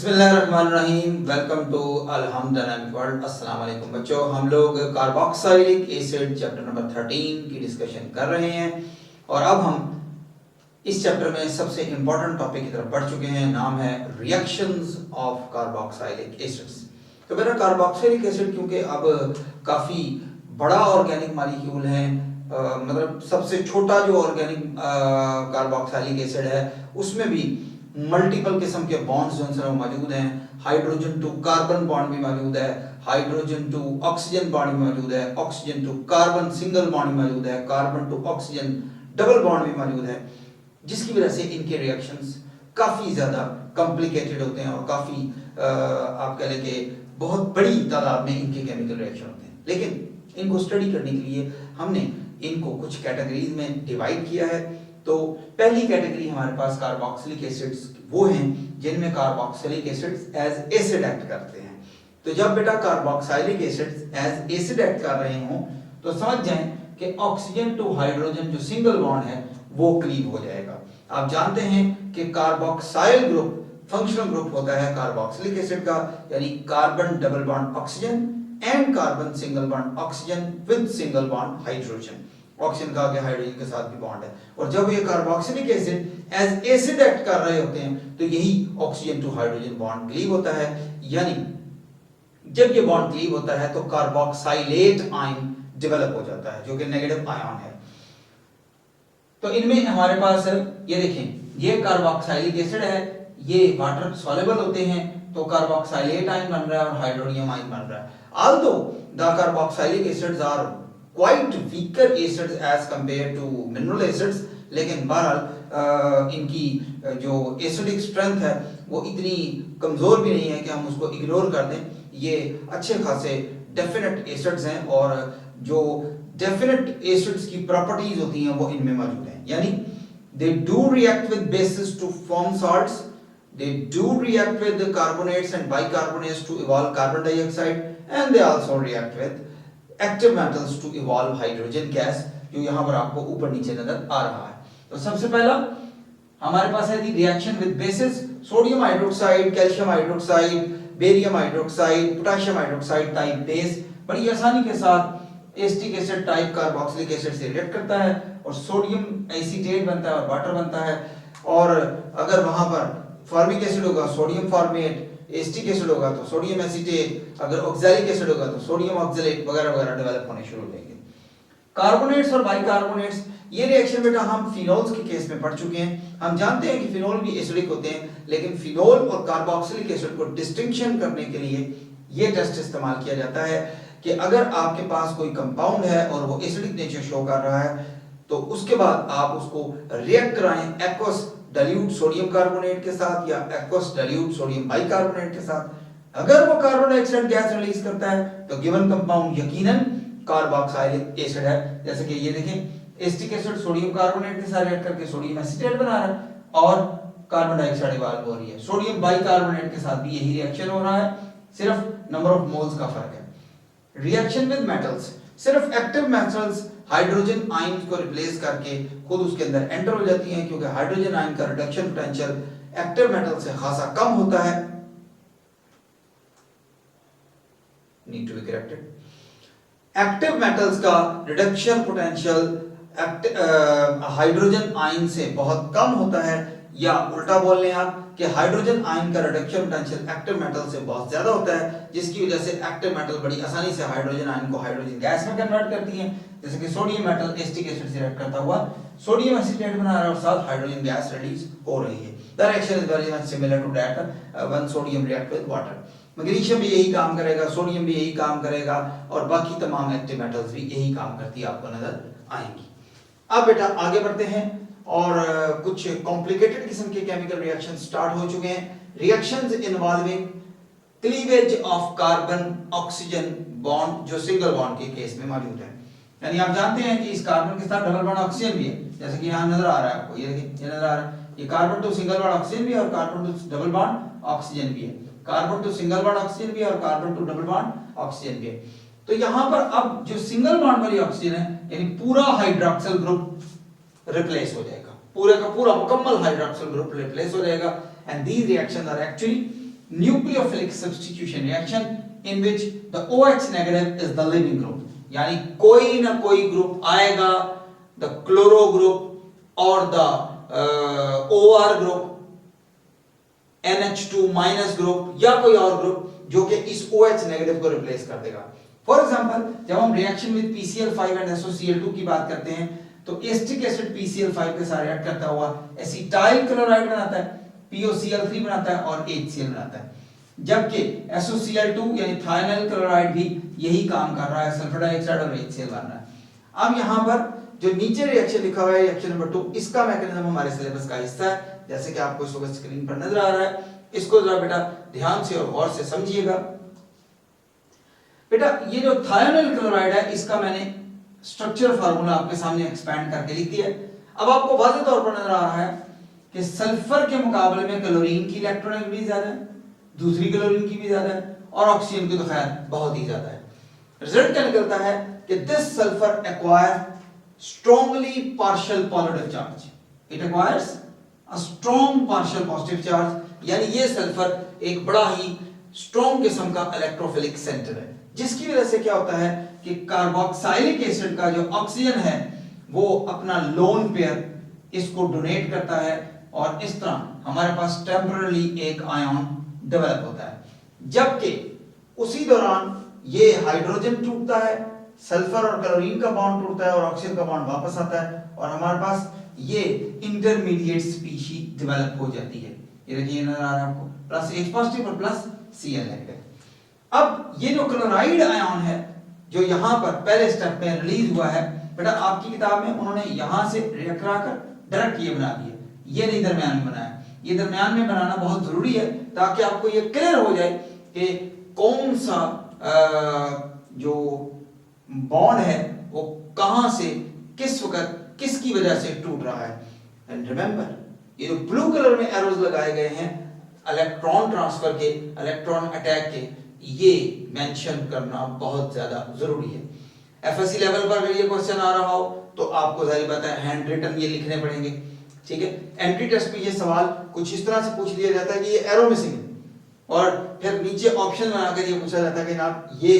बिस्मिल्लाहिर्रहमानिर्रहीम। Welcome to Alhamd dynamic world. अस्सलाम वालेकुम बच्चों, हम लोग कार्बोक्सिलिक एसिड चैप्टर नंबर 13 की डिस्कशन कर रहे हैं और अब हम इस चैप्टर में सबसे इंपॉर्टेंट टॉपिक की तरफ बढ़ चुके हैं। नाम है रिएक्शंस ऑफ कार्बोक्सिलिक एसिड्स। तो मेरा कार्बोक्सिलिक एसिड क्योंकि अब काफ़ी बड़ा ऑर्गेनिक मॉलिक्यूल है, मतलब सबसे छोटा जो ऑर्गेनिक कार्बोक्सिलिक एसिड है उसमें भी मल्टीपल किस्म के बॉन्ड्स जो है मौजूद हैं। हाइड्रोजन टू कार्बन बॉन्ड भी मौजूद है, हाइड्रोजन टू ऑक्सीजन बॉन्ड भी मौजूद है, oxygen to carbon single bond भी मौजूद है, carbon to oxygen double bond भी मौजूद है, जिसकी वजह से इनके रिएक्शंस काफ़ी ज़्यादा कॉम्प्लिकेटेड होते हैं और काफ़ी आप कह लें कि बहुत बड़ी तादाद में इनके केमिकल रिएक्शन होते हैं। लेकिन इनको स्टडी करने के लिए हमने इनको कुछ कैटेगरीज में डिवाइड किया है। तो पहली कैटेगरी हमारे पास कार्बोक्सिलिक एसिड्स वो हैं जिनमें carboxylic acids as acid act करते हैं। तो जब बेटा carboxylic acids as acid act कर रहे हों तो समझ जाएं कि ऑक्सीजन टू हाइड्रोजन जो सिंगल बॉन्ड है वो क्लीव हो जाएगा। आप जानते हैं कि कार्बोक्साइल ग्रुप फंक्शनल ग्रुप होता है कार्बोक्सिलिक एसिड का, यानी carbon double bond oxygen and carbon single bond oxygen with single bond hydrogen. Oxygen का आगे हाइड्रोजन के साथ भी बॉन्ड है और जब ये carboxylic acid as acid act कर रहे होते हैं तो यही oxygen to hydrogen bond cleave होता है। यानी जब ये बॉन्ड क्लीव होता है तो कार्बोक्साइलेट आयन डेवलप हो जाता है जो कि नेगेटिव आयन है। तो इनमें हमारे पास ये देखें, ये कार्बोक्सिलिक एसिड है, ये वाटर सॉल्युबल होते हैं तो कार्बोक्साइलेट आयन बन रहा है और हाइड्रोनियम आयन बन रहा है। Although the carboxylic acids are quite weaker acids as compare to mineral acids, लेकिन बहरहाल इनकी जो एसिडिक स्ट्रेंथ है वो इतनी कमज़ोर भी नहीं है कि हम उसको इग्नोर कर दें। ये अच्छे खासे डेफिनेट एसिड्स हैं और जो डेफिनेट एसिड्स की प्रॉपर्टीज होती हैं वो इनमें मौजूद हैं। यानी they do react with bases to form salts, they do react with the carbonates and bicarbonates to evolve carbon dioxide, and they also react with active metals to evolve hydrogen gas, जो यहाँ पर आपको ऊपर नीचे नजर आ रहा है। तो सबसे पहला हमारे पास है reaction with basis, sodium hydroxide, calcium hydroxide, barium hydroxide, potassium hydroxide type base बड़ी आसानी के साथ acetic acid type carboxylic acid से रिएक्ट करता है और सोडियम एसीटेट बनता है और वाटर बनता है। और अगर वहां पर फॉर्मिक एसिड होगा सोडियम फॉर्मेट, एसिटिक एसिड होगा तो सोडियम एसीटेट, अगर ऑक्सैलिक एसिड होगा तो सोडियम ऑक्सैलेट वगैरह वगैरह डेवलप होने शुरू हो जाएंगे। कार्बोनेट्स और बाइकार्बोनेट्स, ये रिएक्शन बेटा हम फिनोल्स के केस में पढ़ चुके हैं। हम जानते हैं कि फिनोल भी एसिडिक होते हैं, लेकिन फिनोल और कार्बोक्सिलिक एसिड को डिस्टिंक्शन करने के लिए ये टेस्ट इस्तेमाल किया जाता है कि अगर आपके पास कोई कंपाउंड है और वो एसिडिक नेचर शो कर रहा है तो उसके बाद आप उसको रिएक्ट कराएं एक्वस डाइल्यूट सोडियम कार्बोनेट के साथ या एक्वस डाइल्यूट सोडियम बाइकार्बोनेट के साथ। अगर वो कार्बन डाइऑक्साइड गैस रिलीज करता है तो गिवन कंपाउंड यकीनन कार्बोक्सिलिक एसिड है। जैसे कि ये देखें, एसिटिक एसिड सोडियम कार्बोनेट के साथ रिएक्ट करके सोडियम एसीटेट बना रहा है और कार्बन डाइऑक्साइड इवॉल्व हो रही है। सोडियम बाइकार्बोनेट के साथ भी यही रिएक्शन हो रहा है, सिर्फ नंबर ऑफ मोल्स का फर्क है। रिएक्शन विद मेटल्स, सिर्फ एक्टिव मेटल्स हाइड्रोजन आयन को रिप्लेस करके खुद उसके अंदर एंटर हो जाती हैं, क्योंकि हाइड्रोजन आयन का रिडक्शन पोटेंशियल एक्टिव मेटल से खासा कम होता है। Need to be corrected. Active metals का रिडक्शन पोटेंशियल हाइड्रोजन आयन से बहुत कम होता है, या उल्टा बोल लें आप कि हाइड्रोजन आयन का रिडक्शन पोटेंशियल एक्टिव मेटल से बहुत ज्यादा होता है, जिसकी वजह से एक्टिव मेटल बड़ी आसानी से हाइड्रोजन आयन को हाइड्रोजन गैस में कन्वर्ट करती हैं। जैसे कि सोडियम मेटल एसिटिक एसिड से रिएक्ट करता हुआ सोडियम एसीटेट बना रहा है और साथ हाइड्रोजन गैस रिलीज हो रही है। The reaction is very much similar to that when sodium react with water. Magnesium भी यही काम करेगा, सोडियम भी यही काम करेगा और बाकी तमाम एक्टिव मेटल्स भी यही काम करती है, आपको नजर आएंगी। अब बेटा आगे बढ़ते हैं और कुछ कॉम्प्लिकेटेड किस्म के केमिकल रिएक्शन स्टार्ट हो चुके हैं। Reactions involving cleavage of carbon oxygen bond जो सिंगल बॉन्ड के केस में मौजूद है। यानी आप जानते हैं कि इस कार्बन के साथ डबल बॉन्ड ऑक्सीजन भी है, जैसे कि यहाँ नजर आ रहा है आपको, ये देखिए ये नजर आ रहा है, ये carbon to single bond oxygen भी है और carbon to double bond oxygen भी है, carbon to single bond oxygen भी है और carbon to double bond oxygen भी है। तो यहाँ पर अब जो सिंगल बॉन्ड वाली ऑक्सीजन है यानी पूरा हाइड्रोक्सिल ग्रुप रिप्लेस हो जाएगा, पूरे का पूरा मुकम्मल हाइड्रोक्सिल ग्रुप रिप्लेस हो जाएगा। And these reactions are actually nucleophilic substitution reaction in which the OH negative is the leaving group, यानी कोई ना कोई ग्रुप आएगा, द क्लोरो ग्रुप और the OR group, NH2 minus group या कोई और ग्रुप जो कि इस OH नेगेटिव को रिप्लेस कर देगा। फॉर एग्जांपल जब हम reaction with PCl5 and SOCl2 की बात करते हैं तो एस्टिक एसिड PCl5 के साथ रिएक्ट करता हुआ एसिटाइल क्लोराइड बनाता है, POCl3 बनाता है और HCl बनाता है, जबकि SOCl2 यानी थायोनाइल क्लोराइड भी यही काम कर रहा है, सल्फर डाइऑक्साइड और HCl बन रहा है। अब यहां पर जो नीचे रिएक्शन लिखा हुआ है रिएक्शन नंबर 2, इसका मैकेनिज्म हमारे सिलेबस का हिस्सा है, जैसे कि आपको इस वक्त स्क्रीन पर नजर आ रहा है। इसको जरा बेटा ध्यान से और गौर से समझिएगा। बेटा ये जो थायोनाइल क्लोराइड है इसका मैंने स्ट्रक्चर फार्मूला आपके सामने एक्सपैंड करके लिख दिया है। अब आपको वाज़ेह तौर पर नजर आ रहा है कि सल्फर के मुकाबले में क्लोरीन की इलेक्ट्रॉनिक ज्यादा है, दूसरी क्लोरीन की भी ज्यादा है और ऑक्सीजन की तो खैर बहुत ही ज्यादा है। रिजल्ट क्या निकलता है कि this sulphur acquire strongly partial positive charge, it acquires a strong partial positive charge, यानी ये सल्फर एक बड़ा ही स्ट्रॉन्ग किस्म का इलेक्ट्रोफिलिक सेंटर है, जिसकी वजह से क्या होता है कि कार्बोक्सिलिक एसिड का जो ऑक्सीजन है वो अपना लोन पेयर इसको डोनेट करता है और इस तरह हमारे पास टेम्पररी एक आयन डेवलप होता है, जबकि उसी दौरान ये हाइड्रोजन टूटता है, सल्फर और क्लोरीन का बॉन्ड टूटता है और ऑक्सीजन का बॉन्ड वापस आता है और हमारे पास ये इंटरमीडिएट स्पीशी डेवलप हो जाती है। ये देखिए नजर आ रहा है आपको, प्लस H पॉजिटिव और प्लस Cl नेगेटिव। अब ये जो क्लोराइड आयन है जो यहां पर पहले स्टेप में रिलीज हुआ है, बेटा आपकी किताब में उन्होंने यहां से रिएक्ट कराकर डायरेक्ट ये बना दिया, ये नहीं दरमियान में बनाया। ये दरमियान में बनाना बहुत जरूरी है ताकि आपको ये क्लियर हो जाए कि कौन सा जो बॉन्ड है वो कहां से किस वक्त किसकी वजह से टूट रहा है। एंड रिमेंबर ये जो ब्लू कलर में एरोज लगाए गए हैं इलेक्ट्रॉन ट्रांसफर के, इलेक्ट्रॉन अटैक के, ये मेंशन करना बहुत ज्यादा जरूरी है। एफएससी लेवल पर अगर ये क्वेश्चन आ रहा हो तो आपको जाहिर बात है हैंड रिटन ये लिखने पड़ेंगे, ठीक है। एंट्री टेस्ट में ये सवाल कुछ इस तरह से पूछ लिया जाता है कि ये एरो मिसिंग है और फिर नीचे ऑप्शन बनाकर ये पूछा जाता है कि जनाब ये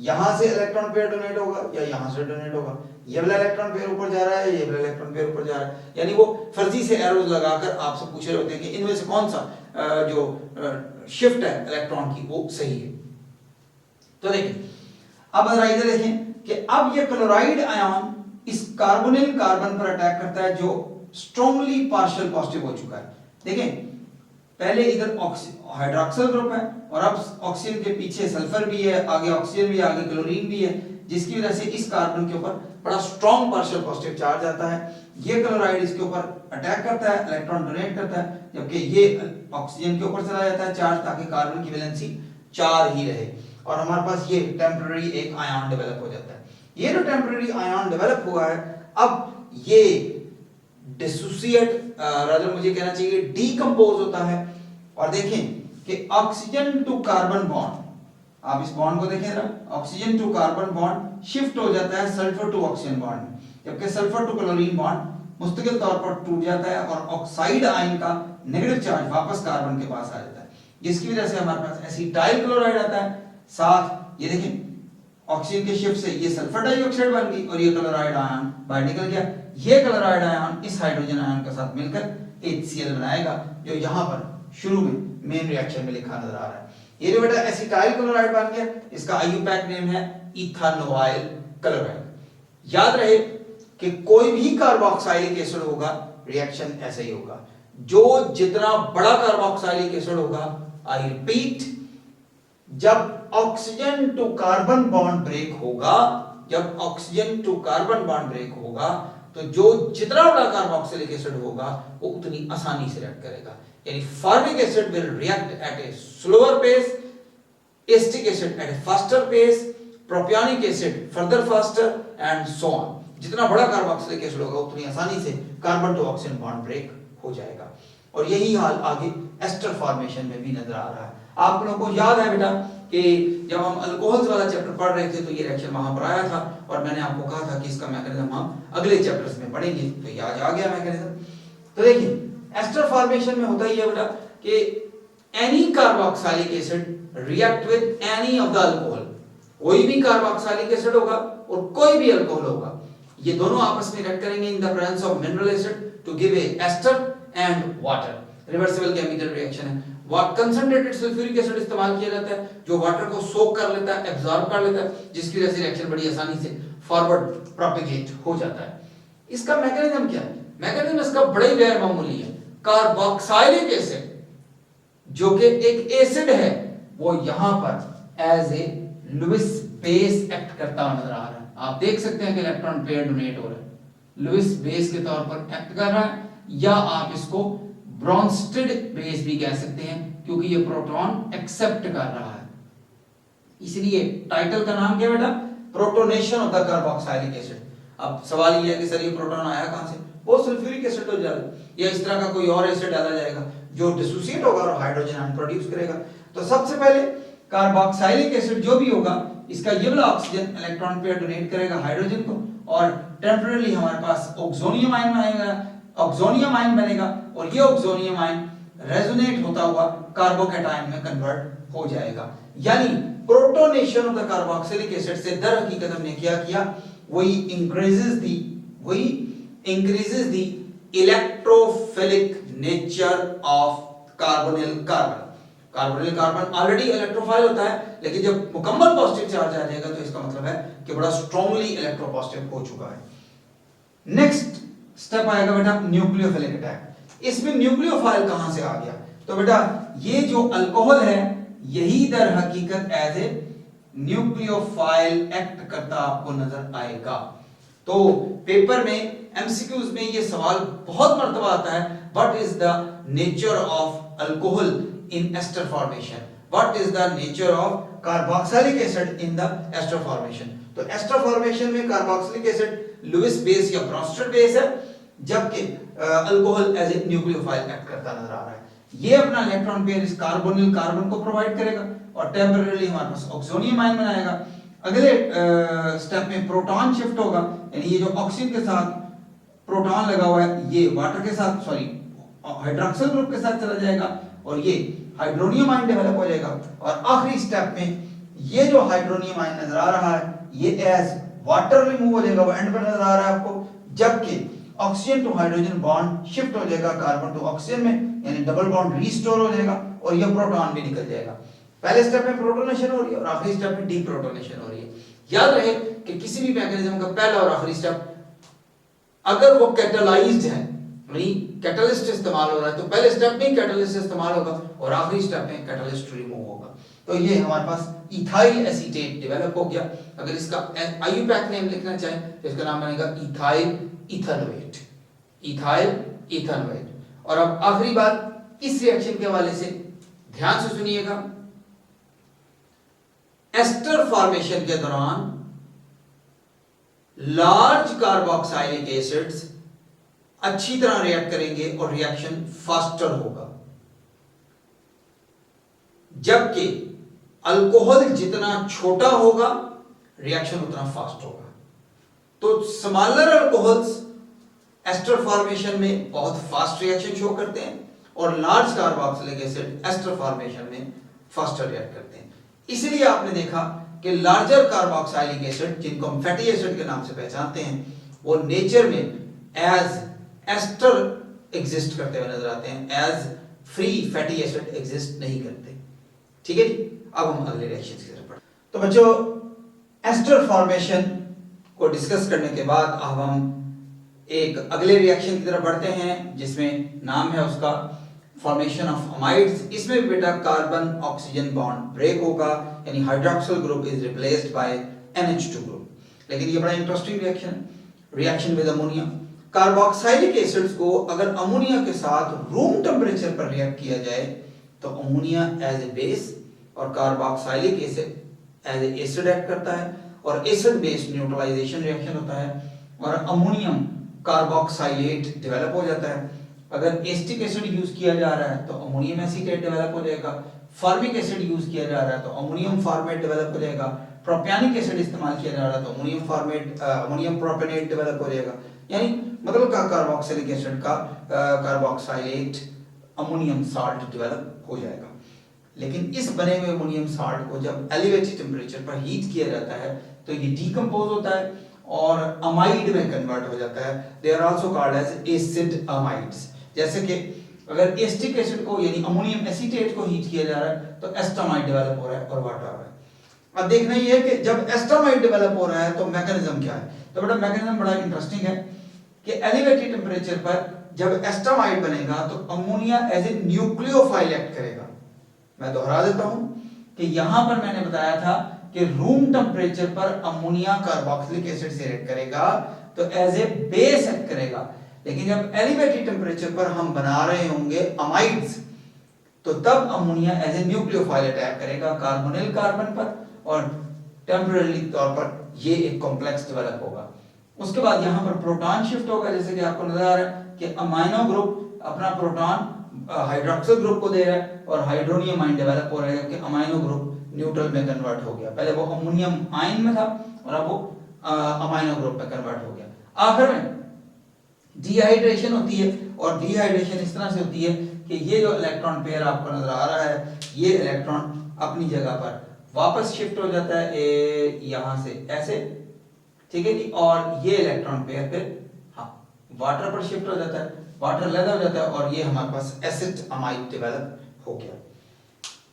यहां से इलेक्ट्रॉन पेयर डोनेट होगा या यहां से डोनेट होगा, ये वाला इलेक्ट्रॉन पेयर ऊपर जा रहा है, ये वाला इलेक्ट्रॉन पेयर ऊपर जा रहा है, यानी वो फर्जी से एरोज लगाकर आपसे पूछ रहे होते हैं कि इनमें से कौन सा जो शिफ्ट है इलेक्ट्रॉन की वो सही है। तो देखिए अब जरा इधर देखें कि अब ये क्लोराइड आयन इस कार्बोनिल कार्बन पर अटैक करता है जो स्ट्रांगली पार्शियल पॉजिटिव हो चुका है। देखें पहले इधर हाइड्रोक्सिल ग्रुप है और अब ऑक्सीजन के पीछे सल्फर भी है, आगे ऑक्सीजन भी है, आगे क्लोरीन भी है, जिसकी वजह से इस कार्बन के ऊपर बड़ा स्ट्रॉन्ग पार्शियल पॉजिटिव चार्ज आता है। ये क्लोराइड इसके ऊपर अटैक करता है, इलेक्ट्रॉन डोनेट करता है, जबकि ये ऑक्सीजन के ऊपर चला जाता है चार्ज ताकि कार्बन की वैलेंसी 4 ही रहे और हमारे पास ये टेम्पररी एक आयन डेवलप हो जाता है। ये जो टेम्पररी आयन डेवलप हुआ है अब ये डिसोसिएट रादर मुझे कहना चाहिए डीकंपोज होता है और देखें कि ऑक्सीजन टू कार्बन बॉन्ड, आप इस बॉन्ड को देखें जरा, oxygen to carbon bond shift हो जाता है सल्फर टू ऑक्सीजन बॉन्ड में, जबकि सल्फर टू क्लोरीन बॉन्ड मुस्तकिल तौर पर टूट जाता है और ऑक्साइड आयन का नेगेटिव चार्ज वापस कार्बन के पास आ जाता है, जिसकी वजह से हमारे पास एसिटाइल क्लोराइड आता है। साथ ये देखें ऑक्सीजन के शिफ्ट से ये सल्फर डाइऑक्साइड बन गई और ये क्लोराइड आयन बाहर निकल गया। ये क्लोराइड आयन इस हाइड्रोजन आयन के साथ मिलकर HCl बनाएगा जो यहां पर शुरू में मेन रिएक्शन में लिखा नजर आ रहा है। ये जो बेटा एसिटाइल क्लोराइड बन गया, इसका IUPAC नेम है इथानोइल क्लोराइड। याद रहे कि कोई भी कार्बोक्सिलिक एसिड होगा रिएक्शन ऐसा ही होगा, जो जितना बड़ा कार्बोक्सिलिक एसिड होगा, आई रिपीट, जब oxygen to carbon bond break होगा, जब oxygen to carbon bond break होगा तो जो जितना बड़ा कार्बोक्सिलिक एसिड होगा वो उतनी आसानी से रिएक्ट करेगा, यानी formic acid will react at a slower pace, acetic acid at a faster pace, propionic acid further faster and so on. जितना बड़ा कार्बोक्सिलिक एसिड होगा उतनी आसानी से carbon to oxygen bond break हो जाएगा और यही हाल आगे एस्टर फॉर्मेशन में भी नजर आ रहा है। आप लोगों को याद है बेटा कि जब हम अल्कोहल्स वाला चैप्टर पढ़ रहे थे तो ये रिएक्शन वहां पर आया था और मैंने आपको कहा था कि इसका मैकेनिज्म हम अगले चैप्टर्स में पढ़ेंगे, तो आज आ गया मैकेनिज्म। तो देखिए एस्टर फॉर्मेशन में होता ही है बेटा कि any carboxylic acid react with any of the alcohol, कोई भी कार्बोक्सिलिक एसिड होगा और कोई भी अल्कोहल होगा, ये दोनों आपस में रिएक्ट करेंगे in the presence of mineral acid to give a ester and water. Reversible chemical reaction है। कंसंट्रेटेड सल्फ्यूरिक एसिड इस्तेमाल किया जाता है जो वाटर को सोक कर लेता है, एब्जॉर्ब कर लेता है, जिसकी वजह से रिएक्शन बड़ी आसानी से फॉरवर्ड प्रोपेगेट हो जाता है। इसका मैकेनिज्म क्या है? मैकेनिज्म इसका बड़ा ही गैर मामूली है। कार्बोक्सिलिक एसिड जो कि एक एसिड है वो यहां पर as a Lewis base act करता हुआ नजर आ रहा है। आप देख सकते हैं कि इलेक्ट्रॉन पेयर डोनेट हो रहा है, लुईस बेस के तौर पर एक्ट कर रहा है, या आप इसको ब्रॉन्स्टेड बेस भी कह सकते हैं क्योंकि ये प्रोटॉन एक्सेप्ट कर रहा है। इसलिए टाइटल का नाम क्या बेटा? Protonation of the carboxylic acid. अब सवाल ये है कि सर ये प्रोटॉन आया कहां से? वो सल्फ्यूरिक एसिड हो जाएगा या इस तरह का कोई और एसिड डाला जाएगा जो डिसोसिएट होगा और हाइड्रोजन आयन प्रोड्यूस करेगा। तो सबसे पहले कार्बोक्सिलिक एसिड जो भी होगा इसका ये वाला ऑक्सीजन इलेक्ट्रॉन पेयर डोनेट करेगा हाइड्रोजन को और टेम्परेरी हमारे पास ऑक्सोनियम आयन आएगा, ऑक्सोनियम आयन बनेगा और ये ऑक्सोनियम आयन रेजोनेट होता हुआ कार्बोकैटायन में कन्वर्ट हो जाएगा। यानी protonation of the carboxylic acid से दर हकीकत हमने क्या किया? वही increases the electrophilic nature of carbonyl carbon. Carbonyl carbon already electrophile होता है, लेकिन जब मुकम्मल पॉजिटिव चार्ज आ जाएगा तो इसका मतलब है कि बड़ा स्ट्रांगली इलेक्ट्रोपॉजिटिव हो चुका है। नेक्स्ट स्टेप आएगा बेटा न्यूक्लियोफिलिक अटैक। इसमें न्यूक्लियोफाइल कहां से आ गया? तो बेटा ये जो अल्कोहल है यही दर हकीकत एज ए न्यूक्लियोफाइल एक्ट करता आपको नजर आएगा। तो पेपर में एमसीक्यूज में ये सवाल बहुत मर्तबा आता है, what is the nature of alcohol in ester formation, what is the nature of carboxylic acid in the ester formation. तो एस्टर फॉर्मेशन में कार्बोक्सिलिक एसिड लुईस बेस या ब्रॉन्स्टेड बेस है, जबकि alcohol as a nucleophile act करता नजर आ रहा है। ये अपना इलेक्ट्रॉन पेयर इस कार्बोनिल कार्बन को प्रोवाइड करेगा और टेम्परेरीली हमारे पास ऑक्सोनियम आयन बनाएगा। अगले स्टेप में प्रोटॉन शिफ्ट होगा, यानी ये जो ऑक्सीजन के साथ प्रोटॉन लगा हुआ है ये वाटर के साथ हाइड्रोक्सिल ग्रुप के साथ चला जाएगा और ये हाइड्रोनियम आयन डेवलप हो जाएगा। और आखिरी स्टेप में ये जो हाइड्रोनियम आयन नजर आ रहा है ये एज वाटर रिमूव हो जाएगा, वो एंड पर नजर आ रहा है आपको, जबकि oxygen to hydrogen bond shift हो जाएगा कार्बन टू ऑक्सीजन में, यानी डबल बॉन्ड रीस्टोर हो जाएगा और ये प्रोटॉन भी निकल जाएगा। पहले स्टेप में प्रोटोनेशन हो रही है और आखिरी स्टेप में डीप्रोटोनेशन हो रही है। याद रहे कि किसी भी मैकेनिज्म का पहला और आखिरी स्टेप अगर वो कैटालाइज्ड है, यानी कैटलिस्ट इस्तेमाल हो रहा है, तो पहले स्टेप में कैटलिस्ट इस्तेमाल होगा और आखिरी स्टेप में कैटलिस्ट रिमूव होगा। तो ये हमारे पास इथाइल एसीटेट डेवलप हो गया। अगर इसका आईयूपैक नेम लिखना चाहें तो इसका नाम बनेगा इथाइल इथेनोएट, इथाइल इथेनोएट। और अब आखिरी बात इस रिएक्शन के हवाले से ध्यान से सुनिएगा। एस्टर फॉर्मेशन के दौरान लार्ज कार्बोक्सिलिक एसिड्स अच्छी तरह रिएक्ट करेंगे और रिएक्शन फास्टर होगा, जबकि अल्कोहल जितना छोटा होगा रिएक्शन उतना फास्ट होगा। तो स्मॉलर अल्कोहल्स एस्टर फॉर्मेशन में बहुत फास्ट रिएक्शन शो करते हैं और large carboxylic acid ester formation में फास्टर रिएक्ट करते हैं। इसलिए आपने देखा कि लार्जर कार्बोक्सिलिक एसिड, जिनको हम फैटी एसिड के नाम से पहचानते हैं, वो नेचर में एज एस्टर एग्जिस्ट करते हुए नजर आते हैं, as free fatty acid exist नहीं करते। ठीक है जी, अब हम अगले रिएक्शन की तरफ बढ़ते हैं। तो बच्चों एस्टर फॉर्मेशन को डिस्कस करने के बाद अब हम एक अगले रिएक्शन की तरफ बढ़ते हैं जिसमें नाम है उसका फॉर्मेशन ऑफ अमाइड्स। इसमें भी बेटा कार्बन ऑक्सीजन बॉन्ड ब्रेक होगा, यानी hydroxyl group is replaced by NH2 group. लेकिन ये बड़ा इंटरेस्टिंग रिएक्शन है, reaction with ammonia. Carboxylic acids को अगर अमोनिया के साथ रूम टेम्परेचर पर रिएक्ट किया जाए तो अमोनिया एज ए बेस और carboxylic acid as a acid act करता है और एसिड बेस न्यूट्रलाइजेशन रिएक्शन होता है और अमोनियम कार्बोक्सिलेट डेवलप हो जाता है। अगर एसिटिक एसिड यूज किया जा रहा है तो अमोनियम एसीटेट डेवलप हो जाएगा, फॉर्मिक एसिड यूज किया जा रहा है तो अमोनियम फॉर्मेट डेवलप हो जाएगा, प्रोपियोनिक एसिड इस्तेमाल किया जा रहा है तो अमोनियम प्रोपेनेट डेवलप हो जाएगा। यानी मतलब का कार्बोक्सिलिक एसिड का कार्बोक्सिलेट अमोनियम साल्ट डेवलप हो जाएगा। लेकिन इस बने हुए अमोनियम साल्ट को जब एलिवेटेड टेम्परेचर पर हीट किया जाता है तो ये डीकंपोज होता है और अमाइड में कन्वर्ट हो जाता है। They are also called as acid amides. जैसे कि अगर एसिटिक एसिड को यानी अमोनियम एसीटेट को हीट किया जा रहा है तो एस्टामाइड डेवलप हो रहा है और वाटर आ रहा है। अब देखना ये है कि जब एस्टामाइड डेवलप हो रहा है तो मैकेनिज्म क्या है। तो बेटा मैकेनिज्म बड़ा इंटरेस्टिंग है कि एलिवेटेड टेम्परेचर पर जब एस्टामाइड बनेगा तो ammonia as a nucleophile act करेगा। मैं दोहरा देता हूं कि यहां पर मैंने बताया था कि रूम टेम्परेचर पर अमोनिया कार्बोक्सिलिक एसिड से रिएक्ट करेगा तो एज ए बेस एक्ट करेगा, लेकिन जब एलिवेटेड टेम्परेचर पर हम बना रहे होंगे अमाइड्स तो तब ammonia as a nucleophile attack करेगा कार्बोनिल कार्बन पर और टेम्परेरी तौर पर ये एक कॉम्प्लेक्स डेवलप होगा। उसके बाद यहां पर प्रोटॉन शिफ्ट होगा, जैसे कि आपको नजर आ रहा है कि अमाइनो ग्रुप अपना प्रोटॉन हाइड्रोक्सिल ग्रुप को दे रहा है और हाइड्रोनियम आयन डेवलप हो रहा है, जबकि अमाइनो ग्रुप न्यूट्रल में कन्वर्ट हो गया। पहले वो अमोनियम आयन में था और अब वो अमाइनो ग्रुप में कन्वर्ट हो गया। आखिर में डिहाइड्रेशन होती है और डिहाइड्रेशन इस तरह से होती है कि ये जो इलेक्ट्रॉन पेयर आपको नजर आ रहा है ये इलेक्ट्रॉन अपनी जगह पर वापस शिफ्ट हो जाता है यहां से ऐसे, ठीक है जी, और ये इलेक्ट्रॉन पेयर फिर वाटर पर शिफ्ट हो जाता है, वाटर अलग हो जाता है और ये हमारे पास एसिड अमाइड डेवलप हो गया।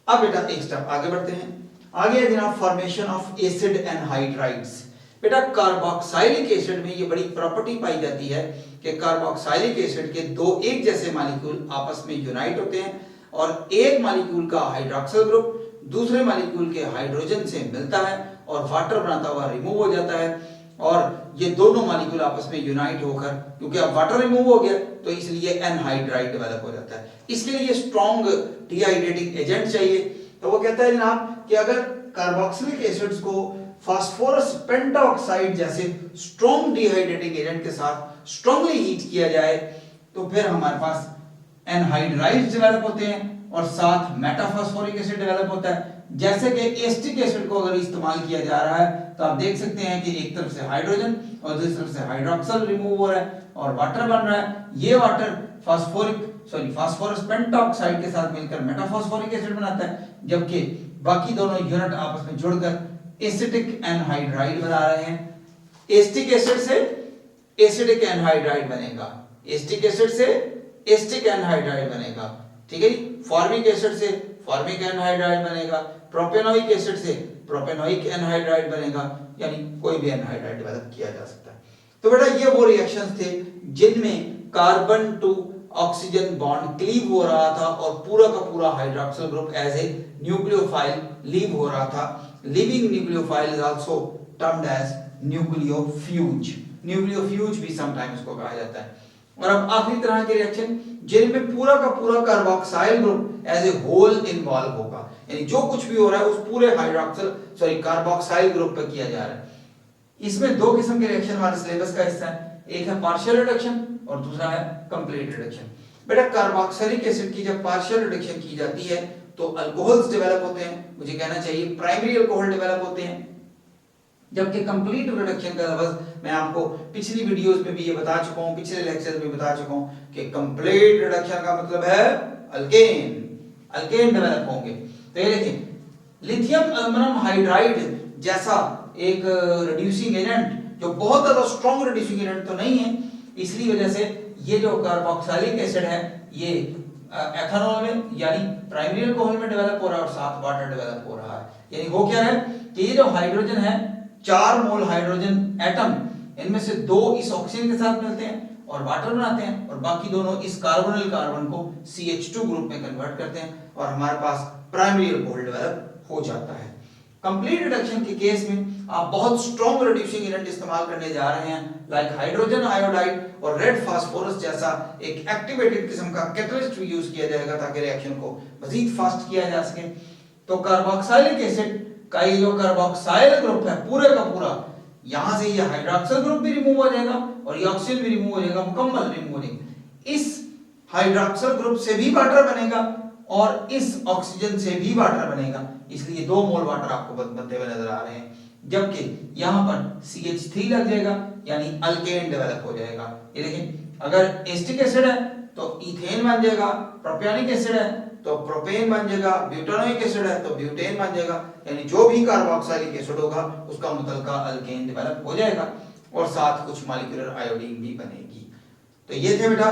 अब बेटा एक स्टेप आगे बढ़ते हैं। आगे है जनाब फॉर्मेशन ऑफ एसिड एनहाइड्राइड्स। बेटा कार्बोक्सिलिक एसिड में ये बड़ी प्रॉपर्टी पाई जाती है कि कार्बोक्सिलिक एसिड के दो एक जैसे मॉलिक्यूल आपस में यूनाइट होते हैं और एक मॉलिक्यूल का हाइड्रोक्सिल ग्रुप दूसरे मॉलिक्यूल के हाइड्रोजन से मिलता है और वाटर बनाता हुआ रिमूव हो जाता है और ये दोनों मॉलिक्यूल आपस में यूनाइट होकर, क्योंकि अब वाटर रिमूव हो गया तो इसलिए एनहाइड्राइड डेवलप हो जाता है। इसके लिए स्ट्रॉन्ग डिहाइड्रेटिंग एजेंट चाहिए। तो वो कहता है जनाब कि अगर कार्बोक्सिलिक एसिड्स को फास्फोरस पेंटाऑक्साइड जैसे स्ट्रॉन्ग डिहाइड्रेटिंग एजेंट के साथ स्ट्रांगली हीट किया जाए तो फिर हमारे पास एनहाइड्राइड्स डेवलप होते हैं और साथ मेटाफॉस्फोरिक एसिड डेवलप होता है। जैसे कि एसिटिक एसिड को अगर इस्तेमाल किया जा रहा है तो आप देख सकते हैं कि एक तरफ से हाइड्रोजन और दूसरी तरफ से हाइड्रोक्सिल रिमूव हो रहा है और वाटर बन रहा है। ये वाटर फास्फोरस पेंटाऑक्साइड के साथ मिलकर मेटाफॉस्फोरिक एसिड बनाता है, जबकि बाकी दोनों यूनिट आपस में जुड़कर एसिटिक एनहाइड्राइड बना रहे हैं। एसिटिक एसिड से एसिडिक एनहाइड्राइड बनेगा, एसिटिक एसिड से एसिटिक एनहाइड्राइड बनेगा, ठीक है जी। फॉर्मिक एसिड से फॉर्मिक एनहाइड्राइड बनेगा, प्रोपेनोइक एसिड से प्रोपेनोइक एनहाइड्राइड बनेगा, यानी कोई भी एनहाइड्राइड डेवलप किया जा सकता है। तो बेटा ये वो रिएक्शंस थे जिनमें carbon to oxygen bond cleave हो रहा था और पूरा का पूरा hydroxyl group as a nucleophile leave हो रहा था। Leaving nucleophile is also termed as nucleofuge. Nucleofuge भी समटाइम्स को कहा जाता है। और अब आखिरी तरह के रिएक्शन जिनमें पूरा का पूरा carboxyl group as a whole involve होगा, यानी जो कुछ भी हो रहा है उस पूरे कार्बोक्साइल ग्रुप पे किया जा रहा है। इसमें दो किस्म के रिएक्शन हमारे सिलेबस का हिस्सा है, एक है पार्शियल रिडक्शन और दूसरा है कंप्लीट रिडक्शन। बेटा कार्बोक्सिलिक एसिड की जब पार्शियल रिडक्शन की जाती है तो अल्कोहल्स डेवलप होते हैं, मुझे कहना चाहिए प्राइमरी अल्कोहल डेवलप होते हैं, जबकि कंप्लीट रिडक्शन का लफ्ज मैं आपको पिछली वीडियोस में भी ये बता चुका हूं, पिछले लेक्चर्स में बता चुका हूं कि कंप्लीट रिडक्शन का मतलब है अल्केन डेवलप होंगे। तो ये देखिए लिथियम एल्युमिनियम हाइड्राइड जैसा एक रिड्यूसिंग एजेंट जो बहुत ज्यादा स्ट्रॉन्ग रिड्यूसिंग एजेंट तो नहीं है, इसलिए वजह से ये जो कार्बोक्सिलिक एसिड है ये एथेनॉल में यानी प्राइमरी अल्कोहल में डेवलप हो रहा है और साथ वाटर डेवलप हो रहा है। यानी हो क्या है कि ये जो हाइड्रोजन है 4 मोल हाइड्रोजन एटम, इनमें से 2 इस ऑक्सीजन के साथ मिलते हैं और वाटर बनाते हैं और बाकी दोनों इस कार्बोनिल कार्बन को CH2 ग्रुप में कन्वर्ट करते हैं और हमारे पास प्राइमरी अल्कोहल डेवलप हो जाता है। कंप्लीट रिडक्शन के केस में आप बहुत स्ट्रॉन्ग रिड्यूसिंग एजेंट इस्तेमाल करने जा रहे हैं लाइक हाइड्रोजन आयोडाइड और रेड फास्फोरस जैसा एक एक्टिवेटेड किस्म का कैटलिस्ट भी यूज किया जाएगा ताकि रिएक्शन को मजीद फास्ट किया जा सके। तो कार्बोक्सिलिक एसिड का ये जो कार्बोक्साइल ग्रुप है पूरे का पूरा, यहां से ये हाइड्रोक्सिल ग्रुप भी रिमूव हो जाएगा और ये ऑक्सीजन भी रिमूव हो जाएगा, मुकम्मल रिमूव हो जाएगा। इस हाइड्रोक्सिल ग्रुप से भी वाटर बनेगा और इस ऑक्सीजन से भी वाटर बनेगा, इसलिए 2 मोल वाटर आपको बनते हुए नजर आ रहे हैं, जबकि यहां पर CH3 लग जाएगा यानी अल्केन डेवलप हो जाएगा। ये देखिए अगर एसिटिक एसिड है तो इथेन बन जाएगा, प्रोपियोनिक एसिड है तो प्रोपेन बन जाएगा, ब्यूटानोइक एसिड है तो ब्यूटेन बन जाएगा, यानी जो भी कार्बोक्सिलिक एसिड होगा उसका मुतलका अल्केन डेवलप हो जाएगा और साथ कुछ मॉलिक्यूलर आयोडीन भी बनेगी। तो ये थे बेटा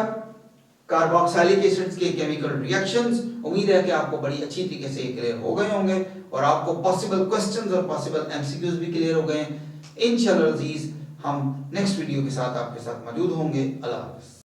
कार्बोक्सिलिक एसिड्स के केमिकल रिएक्शंस। उम्मीद है कि आपको बड़ी अच्छी तरीके से क्लियर हो गए होंगे और आपको पॉसिबल क्वेश्चंस और पॉसिबल एमसीक्यूज भी क्लियर हो गए हैं। इंशाल्लाह अजीज हम नेक्स्ट वीडियो के साथ आपके साथ मौजूद होंगे। अल्लाह हाफ़िज़।